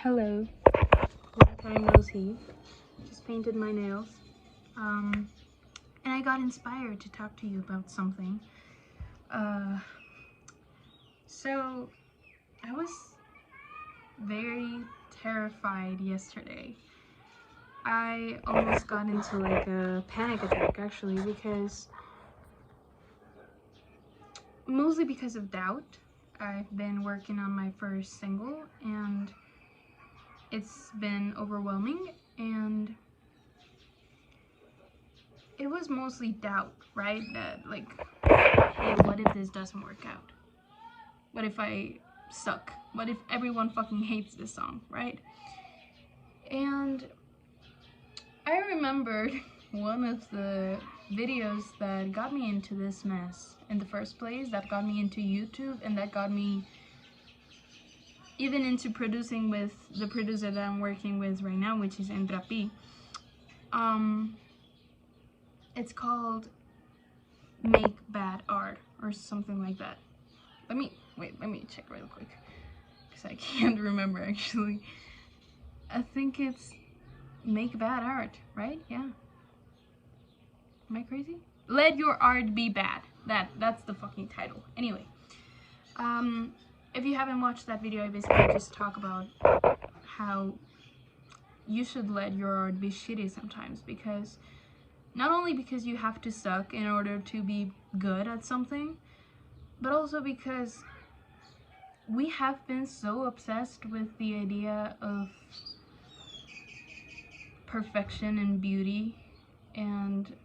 Hello, long time no see. Just painted my nails. And I got inspired to talk to you about something. So I was very terrified yesterday. I almost got into like a panic attack actually mostly because of doubt. I've been working on my first single and it's been overwhelming, and it was mostly doubt, right? That like, hey, what if this doesn't work out? What if I suck? What if everyone fucking hates this song, right? And I remembered one of the videos that got me into this mess in the first place, that got me into YouTube, and that got me even into producing with the producer that I'm working with right now, which is Endrapi. It's called Make Bad Art or something like that. Let me check real quick because I can't remember actually. I think it's Make Bad Art, right? Yeah. Am I crazy? Let Your Art Be Bad. That's the fucking title. Anyway, if you haven't watched that video, I basically just talk about how you should let your art be shitty sometimes, because not only because you have to suck in order to be good at something, but also because we have been so obsessed with the idea of perfection and beauty and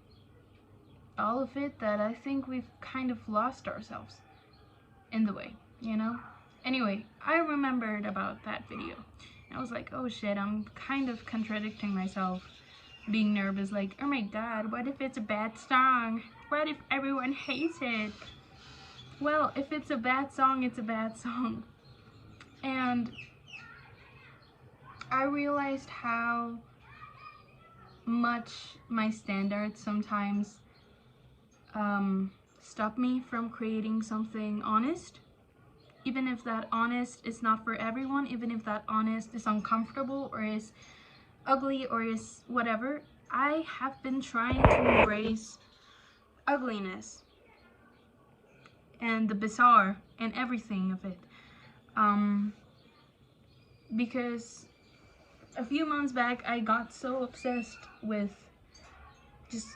all of it that I think we've kind of lost ourselves in the way, you know? Anyway, I remembered about that video. I was like, oh shit, I'm kind of contradicting myself, being nervous, like, oh my god, what if it's a bad song? What if everyone hates it? Well, if it's a bad song, it's a bad song. And I realized how much my standards sometimes stop me from creating something honest, even if that honest is not for everyone, even if that honest is uncomfortable or is ugly or is whatever. I have been trying to embrace ugliness and the bizarre and everything of it, because a few months back I got so obsessed with just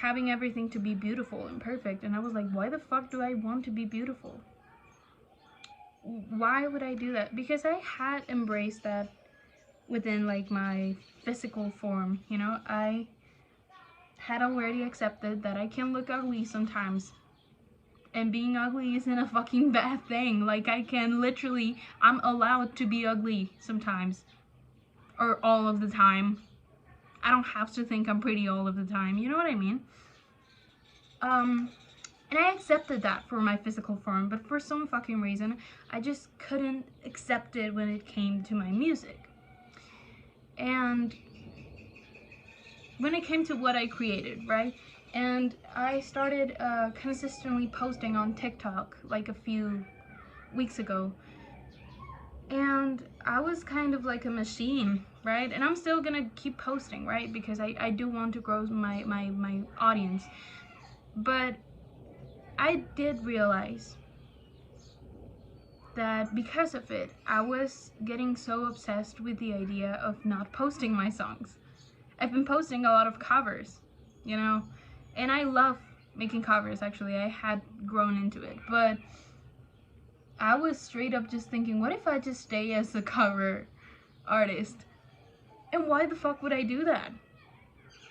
having everything to be beautiful and perfect, and I was like, why the fuck do I want to be beautiful? Why would I do that? Because I had embraced that within like my physical form, you know? I had already accepted that I can look ugly sometimes, and being ugly isn't a fucking bad thing. Like, I can literally, I'm allowed to be ugly sometimes, or all of the time. I don't have to think I'm pretty all of the time, you know what I mean? And I accepted that for my physical form, but for some fucking reason, I just couldn't accept it when it came to my music. And when it came to what I created, right? And I started consistently posting on TikTok like a few weeks ago. And I was kind of like a machine, right? And I'm still gonna keep posting, right? Because I do want to grow my audience. But I did realize that because of it, I was getting so obsessed with the idea of not posting my songs. I've been posting a lot of covers, you know, and I love making covers, actually. I had grown into it, but I was straight up just thinking, what if I just stay as a cover artist? And why the fuck would I do that?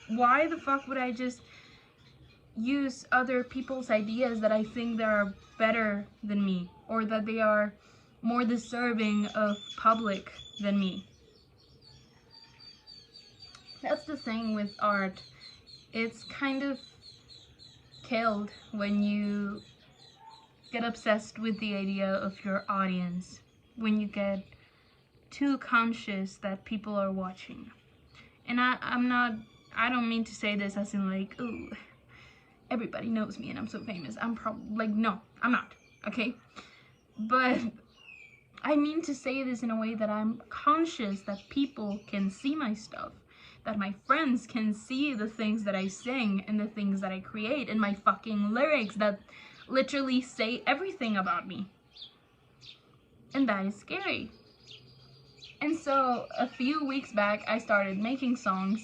Why the fuck would I just use other people's ideas that I think they are better than me, or that they are more deserving of public than me? That's the thing with art. It's kind of killed when you get obsessed with the idea of your audience, when you get too conscious that people are watching. And I don't mean to say this as in like, ooh, everybody knows me and I'm so famous. I'm probably like, no, I'm not, okay? But I mean to say this in a way that I'm conscious that people can see my stuff, that my friends can see the things that I sing and the things that I create and my fucking lyrics that literally say everything about me. And that is scary. And so a few weeks back, I started making songs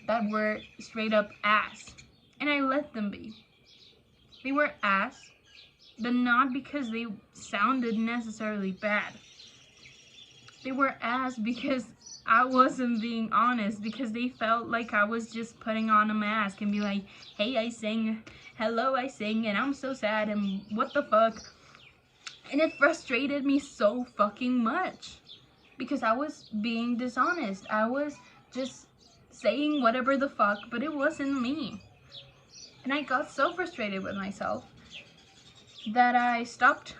that were straight up ass. And I let them be. They were ass, but not because they sounded necessarily bad. They were ass because I wasn't being honest, because they felt like I was just putting on a mask and be like, hey, I sing, hello, I sing, and I'm so sad, and what the fuck. And it frustrated me so fucking much because I was being dishonest. I was just saying whatever the fuck, but it wasn't me. And I got so frustrated with myself that I stopped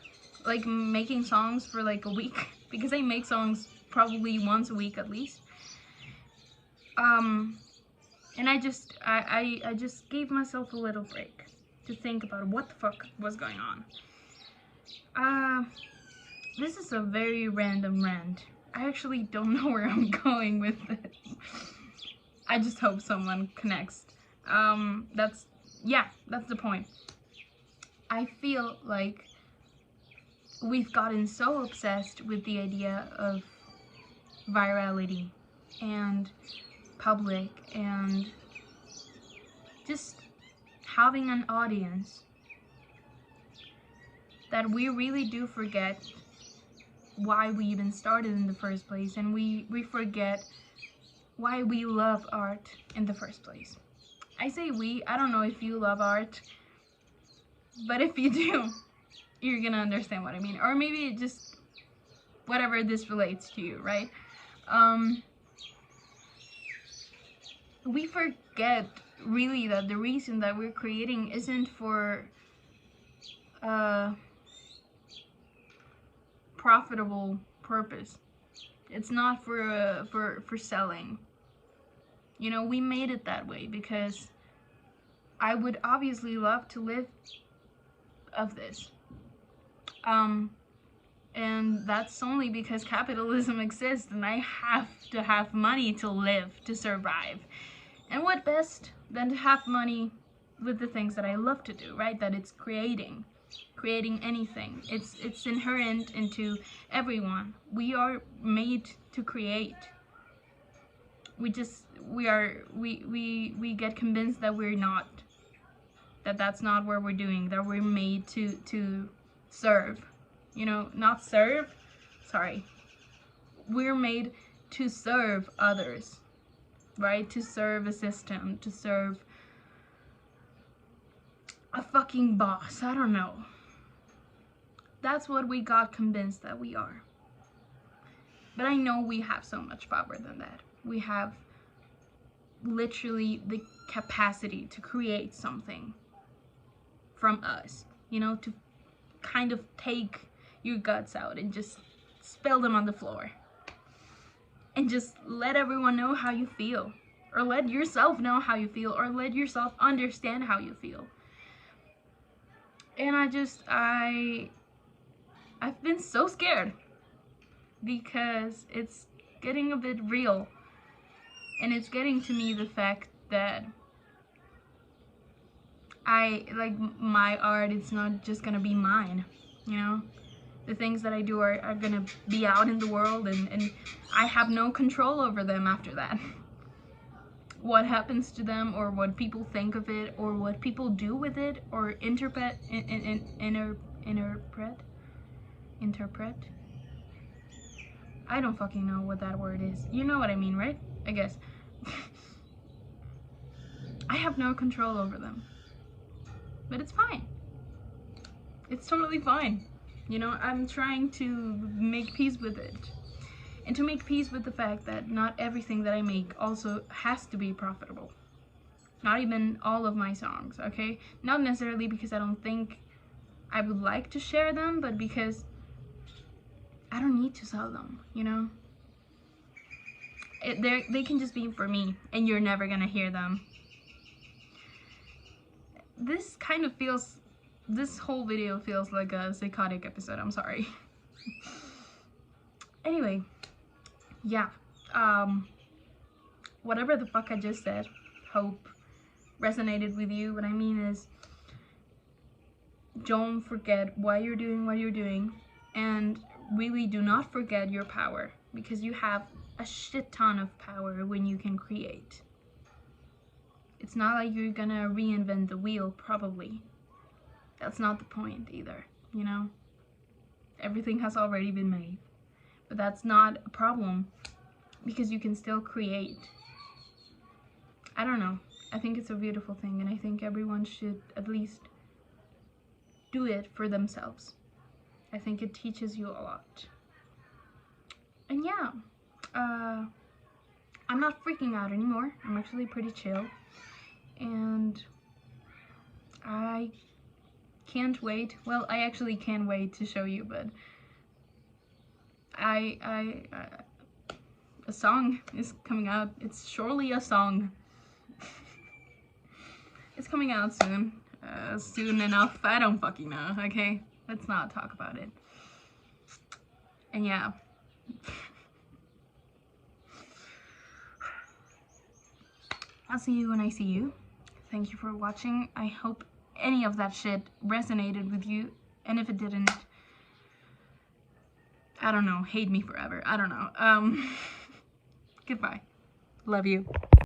like making songs for like a week because I make songs probably once a week at least. And I just gave myself a little break to think about what the fuck was going on. This is a very random rant. I actually don't know where I'm going with this. I just hope someone connects. That's the point. I feel like we've gotten so obsessed with the idea of virality and public and just having an audience that we really do forget why we even started in the first place, and we forget why we love art in the first place. I say we, I don't know if you love art, but if you do, you're gonna understand what I mean. Or maybe just whatever this relates to you, right? We forget really that the reason that we're creating isn't for profitable purpose. It's not for selling. You know, we made it that way because I would obviously love to live of this. And that's only because capitalism exists and I have to have money to live, to survive. And what best than to have money with the things that I love to do, right? That it's creating anything. It's inherent into everyone. We are made to create. We get convinced that we're not. That's not what we're doing. That we're made to serve. You know, not serve. Sorry. We're made to serve others, right? To serve a system, to serve a fucking boss. I don't know. That's what we got convinced that we are. But I know we have so much power than that. We have literally the capacity to create something from us, you know, to kind of take your guts out and just spill them on the floor and just let everyone know how you feel, or let yourself know how you feel, or let yourself understand how you feel. And I've been so scared because it's getting a bit real, and it's getting to me the fact that my art, it's not just gonna be mine, you know? The things that I do are gonna be out in the world, and I have no control over them after that. What happens to them, or what people think of it, or what people do with it, or interpret. I don't fucking know what that word is. You know what I mean, right? I guess. I have no control over them. But it's fine. It's totally fine. You know, I'm trying to make peace with it. And to make peace with the fact that not everything that I make also has to be profitable. Not even all of my songs, okay? Not necessarily because I don't think I would like to share them, but because I don't need to sell them, you know? They can just be for me, and you're never gonna hear them. This whole video feels like a psychotic episode, I'm sorry. Anyway, yeah. Whatever the fuck I just said, hope resonated with you. What I mean is, don't forget why you're doing what you're doing, and really do not forget your power, because you have a shit ton of power when you can create. It's not like you're gonna reinvent the wheel, probably. That's not the point either, you know? Everything has already been made. But that's not a problem, because you can still create. I don't know. I think it's a beautiful thing, and I think everyone should at least do it for themselves. I think it teaches you a lot. And yeah, I'm not freaking out anymore. I'm actually pretty chill. And I can't wait. Well, I actually can't wait to show you, but a song is coming out. It's surely a song. It's coming out soon. Soon enough. I don't fucking know, okay? Let's not talk about it. And yeah. I'll see you when I see you. Thank you for watching. I hope any of that shit resonated with you. And if it didn't, I don't know, hate me forever. I don't know. Goodbye. Love you.